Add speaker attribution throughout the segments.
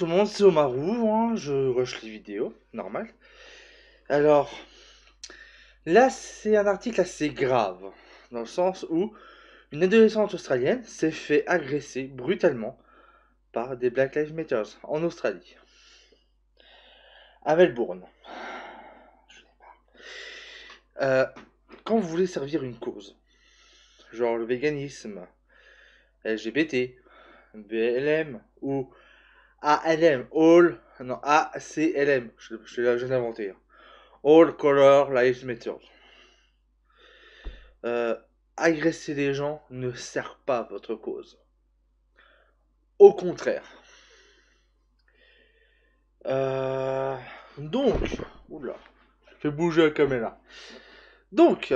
Speaker 1: tout le monde, c'est Omarou, hein, je rush les vidéos, normal. Alors, là c'est un article assez grave, dans le sens où une adolescente australienne s'est fait agresser brutalement par des Black Lives Matter en Australie, à Melbourne. Euh, Quand vous voulez servir une cause, genre le véganisme, LGBT, BLM ou ALM, All, non, ACLM, je l'ai inventé. All Color Lives Matter. Euh, Agresser les gens ne sert pas à votre cause. Au contraire. Euh, donc, oula, je fais bouger la caméra. Donc,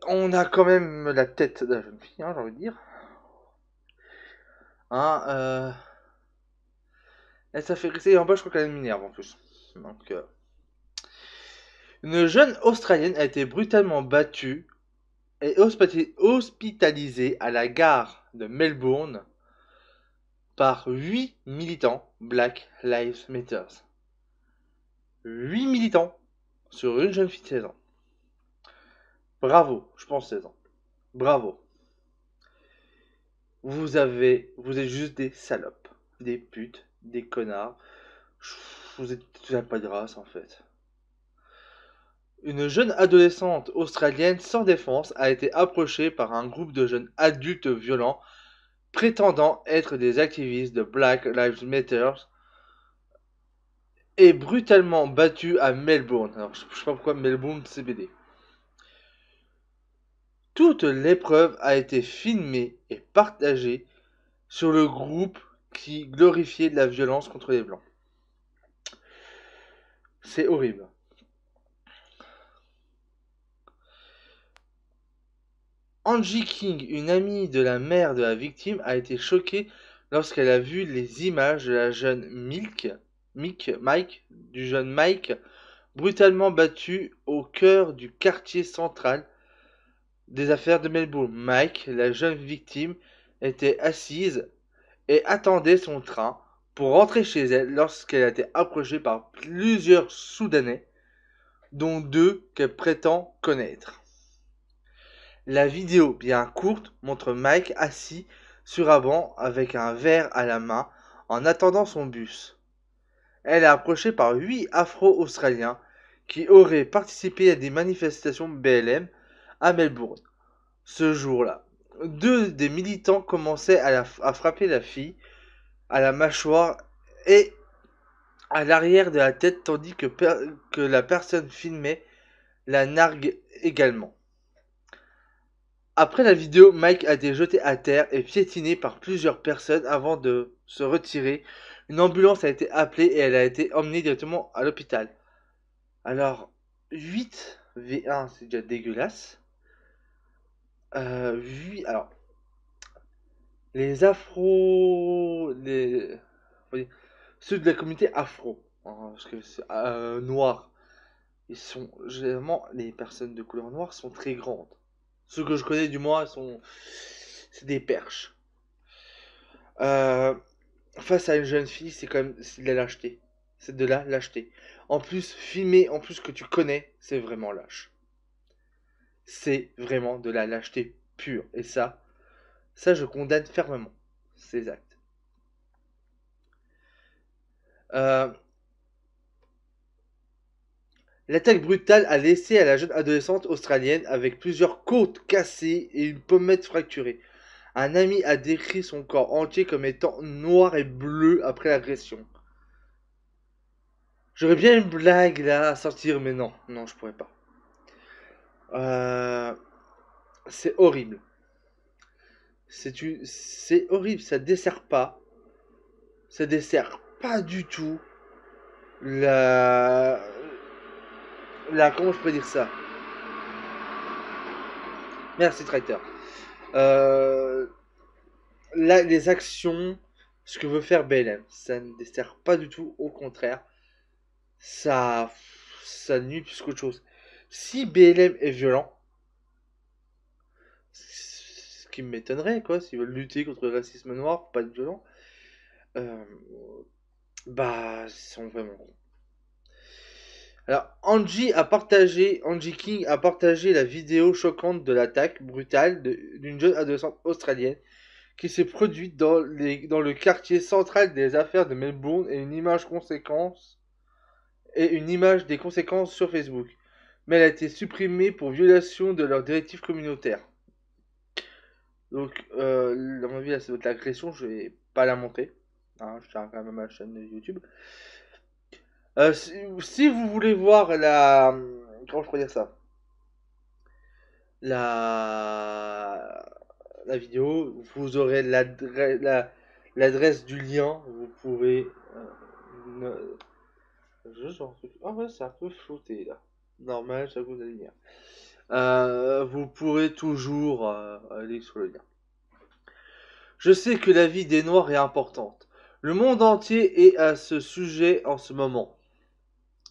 Speaker 1: on a quand même la tête de la jeune fille, hein, j'ai envie de dire. Hein, elle s'est fait agresser, et en bas, je crois qu'elle est minerve en plus. Donc, une jeune Australienne a été brutalement battue et hospitalisée à la gare de Melbourne par 8 militants Black Lives Matter. 8 militants sur une jeune fille de 16 ans. Bravo, je pense 16 ans. Bravo. Vous êtes juste des salopes, des putes, des connards. Vous n'avez pas de race en fait. Une jeune adolescente australienne sans défense a été approchée par un groupe de jeunes adultes violents prétendant être des activistes de Black Lives Matter et brutalement battue à Melbourne. Alors je sais pas pourquoi Melbourne CBD. Toute l'épreuve a été filmée et partagée sur le groupe qui glorifiait la violence contre les blancs. C'est horrible. Angie King, une amie de la mère de la victime, a été choquée lorsqu'elle a vu les images de la jeune du jeune Mike, brutalement battu au cœur du quartier central des affaires de Melbourne. Mike, la jeune victime, était assise et attendait son train pour rentrer chez elle lorsqu'elle a été approchée par plusieurs Soudanais, dont deux qu'elle prétend connaître. La vidéo, bien courte, montre Mike assis sur un banc avec un verre à la main en attendant son bus. Elle est approchée par 8 Afro-Australiens qui auraient participé à des manifestations BLM à Melbourne. Ce jour-là, deux des militants commençaient à frapper la fille à la mâchoire et à l'arrière de la tête tandis que la personne filmée la nargue également. Après la vidéo, Mike a été jeté à terre et piétiné par plusieurs personnes avant de se retirer. Une ambulance a été appelée et elle a été emmenée directement à l'hôpital. Alors, 8v1, c'est déjà dégueulasse. 8, alors, les afro... ceux de la communauté afro, hein, parce que c'est noir, ils sont généralement, les personnes de couleur noire sont très grandes. Ceux que je connais du moins c'est des perches. Euh, Face à une jeune fille, c'est de la lâcheté. C'est de la lâcheté. En plus, filmer, en plus que tu connais, c'est vraiment lâche. C'est vraiment de la lâcheté pure. Et ça je condamne fermement ces actes. Euh, L'attaque brutale a laissé à la jeune adolescente australienne avec plusieurs côtes cassées et une pommette fracturée. Un ami a décrit son corps entier comme étant noir et bleu après l'agression. J'aurais bien une blague là à sortir, mais non, non, je pourrais pas. Euh, c'est horrible. C'est horrible, ça dessert pas du tout la, comment je peux dire ça. Merci traiteur. Euh, Là, les actions, ce que veut faire BLM, ça ne dessert pas du tout, au contraire, ça, ça nuit plus qu'autre chose. Si BLM est violent, ce qui m'étonnerait, quoi, s'ils veulent lutter contre le racisme noir, pas être violent, Euh, Ils sont vraiment cons. Alors, Angie King a partagé la vidéo choquante de l'attaque brutale d'une jeune adolescente australienne qui s'est produite dans le quartier central des affaires de Melbourne et une image des conséquences sur Facebook. Mais elle a été supprimée pour violation de leurs directives communautaires. Donc, à mon avis, là, c'est de l'agression, je vais pas la montrer. Hein, je tiens quand même à ma chaîne YouTube. Si vous voulez voir la... Comment je pourrais dire ça? La... La vidéo, vous aurez l'adresse du lien. Vous pouvez... Ah ouais, c'est un peu flouté là. Normal, ça vous allez dire. Vous pourrez toujours aller sur le lien. Je sais que la vie des Noirs est importante. Le monde entier est à ce sujet en ce moment.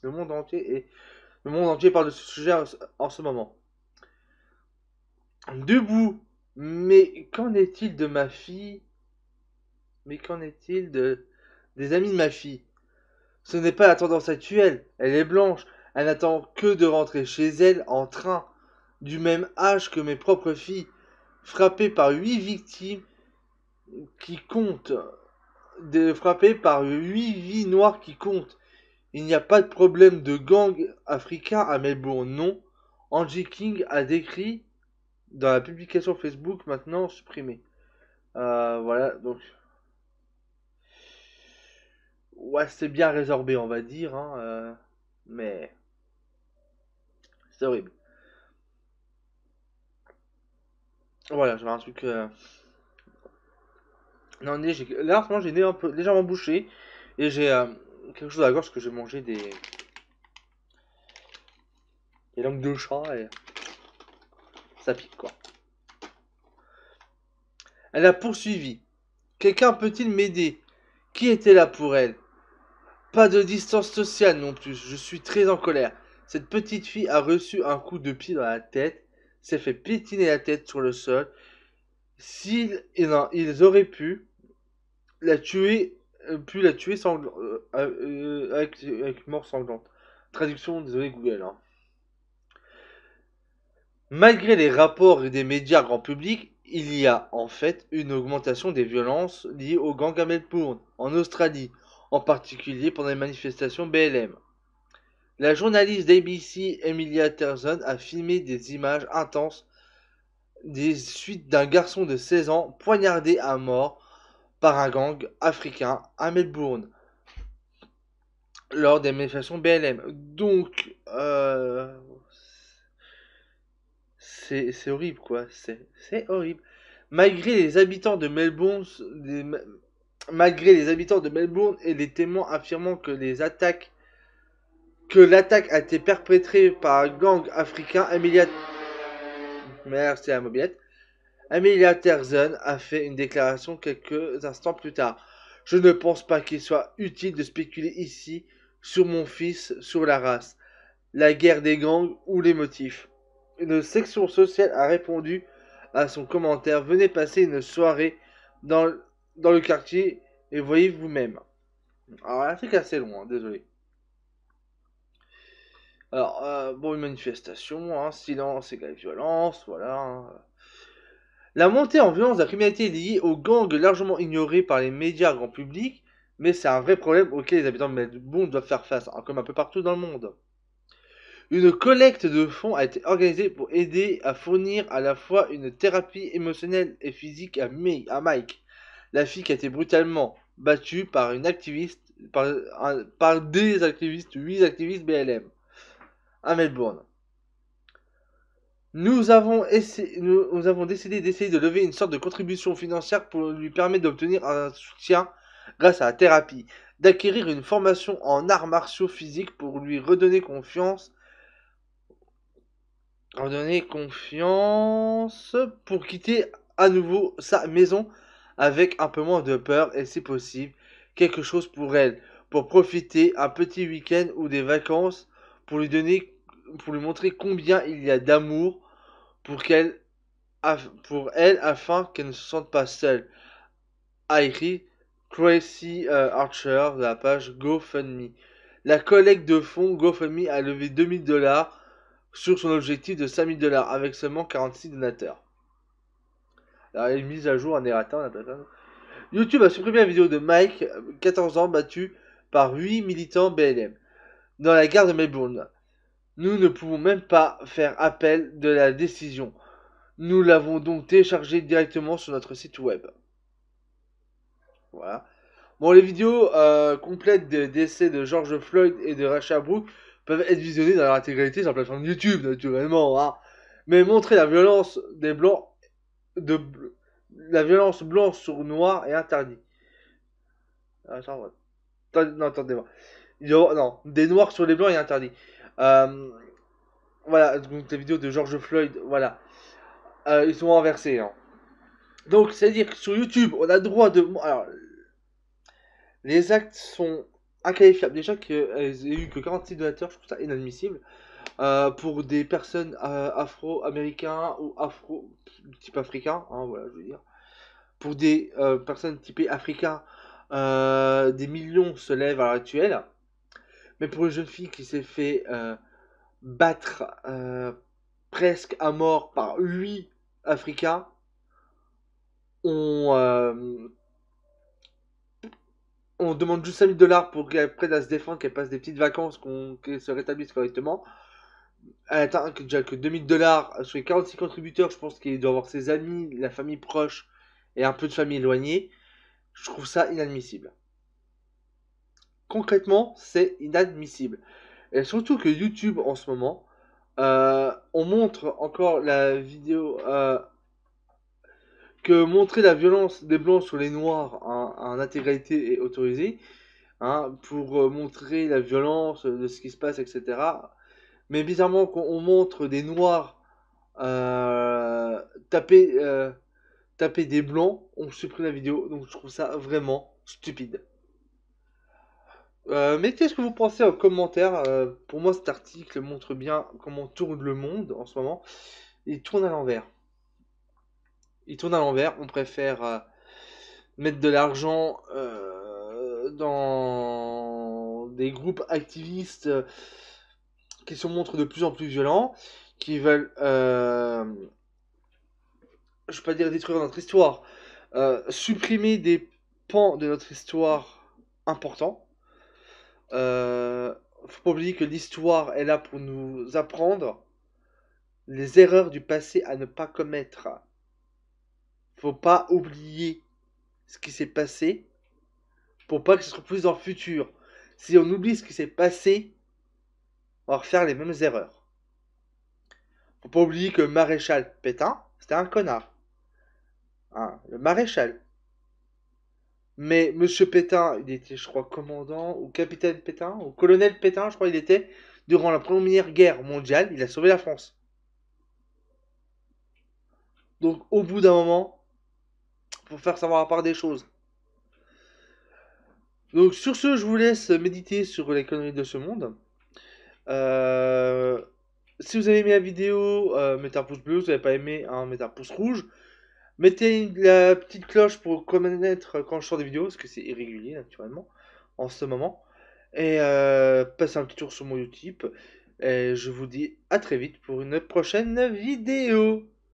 Speaker 1: Le monde entier est... Le monde entier parle de ce sujet en ce moment. Debout. Mais qu'en est-il de ma fille? Mais qu'en est-il des amis de ma fille? Ce n'est pas la tendance actuelle. Elle est blanche. Elle n'attend que de rentrer chez elle en train, du même âge que mes propres filles, frappées par 8 victimes qui comptent, frappées par 8 vies noires qui comptent. Il n'y a pas de problème de gang africain à Melbourne, non. Angie King a décrit dans la publication Facebook maintenant supprimée. Voilà, donc ouais, c'est bien résorbé, on va dire, hein, mais c'est horrible. Voilà, j'avais un truc. Non, là, en ce moment, j'ai le nez un peu légèrement bouché et j'ai quelque chose à la gorge parce que j'ai mangé des langues de chat et ça pique quoi. Elle a poursuivi. Quelqu'un peut-il m'aider? Qui était là pour elle? Pas de distance sociale non plus. Je suis très en colère. Cette petite fille a reçu un coup de pied dans la tête, s'est fait piétiner la tête sur le sol. Ils auraient la tuer, pu la tuer avec mort sanglante. Traduction, désolé Google. Hein. Malgré les rapports des médias grand public, il y a en fait une augmentation des violences liées aux gangs à Melbourne, en Australie, en particulier pendant les manifestations BLM. La journaliste d'ABC Emilia Thorson a filmé des images intenses des suites d'un garçon de 16 ans poignardé à mort par un gang africain à Melbourne lors des manifestations BLM. Donc, c'est horrible quoi, c'est horrible. Malgré les habitants de Melbourne, malgré les habitants de Melbourne et les témoins affirmant que l'attaque a été perpétrée par un gang africain, merci à la mobilette. Amelia Terzon a fait une déclaration quelques instants plus tard. Je ne pense pas qu'il soit utile de spéculer ici sur mon fils, sur la race, la guerre des gangs ou les motifs. Une section sociale a répondu à son commentaire. Venez passer une soirée dans, dans le quartier et voyez vous-même. Alors, un truc assez long, hein, désolé. Alors, bon, une manifestation, hein, silence égale violence, voilà. Hein. La montée en violence de la criminalité est liée aux gangs largement ignorés par les médias grand public, mais c'est un vrai problème auquel les habitants de Melbourne doivent faire face, hein, comme un peu partout dans le monde. Une collecte de fonds a été organisée pour aider à fournir à la fois une thérapie émotionnelle et physique à Mike, la fille qui a été brutalement battue par une activiste, par des activistes, 8 activistes BLM à Melbourne. Nous avons décidé d'essayer de lever une sorte de contribution financière pour lui permettre d'obtenir un soutien grâce à la thérapie, d'acquérir une formation en arts martiaux physiques pour lui redonner confiance pour quitter à nouveau sa maison avec un peu moins de peur et si possible quelque chose pour elle, pour profiter un petit week-end ou des vacances pour lui montrer combien il y a d'amour pour pour elle afin qu'elle ne se sente pas seule, a écrit Tracy Archer de la page GoFundMe. La collecte de fonds GoFundMe a levé 2000 $ sur son objectif de 5000 $ avec seulement 46 donateurs. Alors, il y a une mise à jour, un errata, on appelle ça. YouTube a supprimé la vidéo de Mike, 14 ans, battu par 8 militants BLM dans la gare de Melbourne. Nous ne pouvons même pas faire appel de la décision. Nous l'avons donc téléchargée directement sur notre site web. Voilà. Bon, les vidéos complètes des décès de George Floyd et de Rachel Brooks peuvent être visionnées dans leur intégralité sur la plateforme YouTube, naturellement. Hein. Mais montrer la violence des blancs, la violence blanc sur noir est interdit. Attends, non, attendez-moi. Non, des noirs sur les blancs est interdit. Voilà, donc les vidéos de George Floyd, voilà. Ils sont renversés. Hein. Donc, c'est-à-dire que sur YouTube, on a le droit de... Alors, les actes sont inqualifiables. Déjà qu'il n'y a eu que 46 donateurs, je trouve ça inadmissible. Pour des personnes afro-américains ou type africain, hein, voilà, je veux dire. Pour des personnes typées africains, des millions se lèvent à l'heure actuelle. Mais pour une jeune fille qui s'est fait battre presque à mort par 8 Africains, on demande juste 5000 $ pour qu'elle prenne à se défendre, qu'elle passe des petites vacances, qu'elle se rétablisse correctement. Elle atteint déjà que 2000 $ sur les 46 contributeurs. Je pense qu'il doit avoir ses amis, la famille proche et un peu de famille éloignée. Je trouve ça inadmissible. Concrètement, c'est inadmissible. Et surtout que YouTube en ce moment, on montre encore la vidéo que montrer la violence des blancs sur les noirs en intégralité est autorisé, hein, pour montrer la violence de ce qui se passe, etc. Mais bizarrement, quand on montre des noirs taper, taper des blancs, on supprime la vidéo. Donc je trouve ça vraiment stupide. Mettez ce que vous pensez en commentaire. Pour moi, cet article montre bien comment tourne le monde en ce moment. Il tourne à l'envers. Il tourne à l'envers. On préfère mettre de l'argent dans des groupes activistes qui se montrent de plus en plus violents, qui veulent, je ne vais pas dire détruire notre histoire, supprimer des pans de notre histoire importants. Faut pas oublier que l'histoire est là pour nous apprendre les erreurs du passé à ne pas commettre. Faut pas oublier ce qui s'est passé pour pas que ce se reproduise dans le futur. Si on oublie ce qui s'est passé, on va refaire les mêmes erreurs. Faut pas oublier que Maréchal Pétain, c'était un connard. Hein, le maréchal. Mais Monsieur Pétain, il était, je crois, commandant, ou capitaine Pétain, ou colonel Pétain, je crois, il était, durant la Première Guerre mondiale, il a sauvé la France. Donc, au bout d'un moment, faut faire savoir à part des choses. Donc, sur ce, je vous laisse méditer sur les conneries de ce monde. Si vous avez aimé la vidéo, mettez un pouce bleu. Si vous n'avez pas aimé, hein, mettez un pouce rouge. Mettez la petite cloche pour connaître quand je sors des vidéos, parce que c'est irrégulier, naturellement, en ce moment. Et passez un petit tour sur mon Utip. Et je vous dis à très vite pour une prochaine vidéo.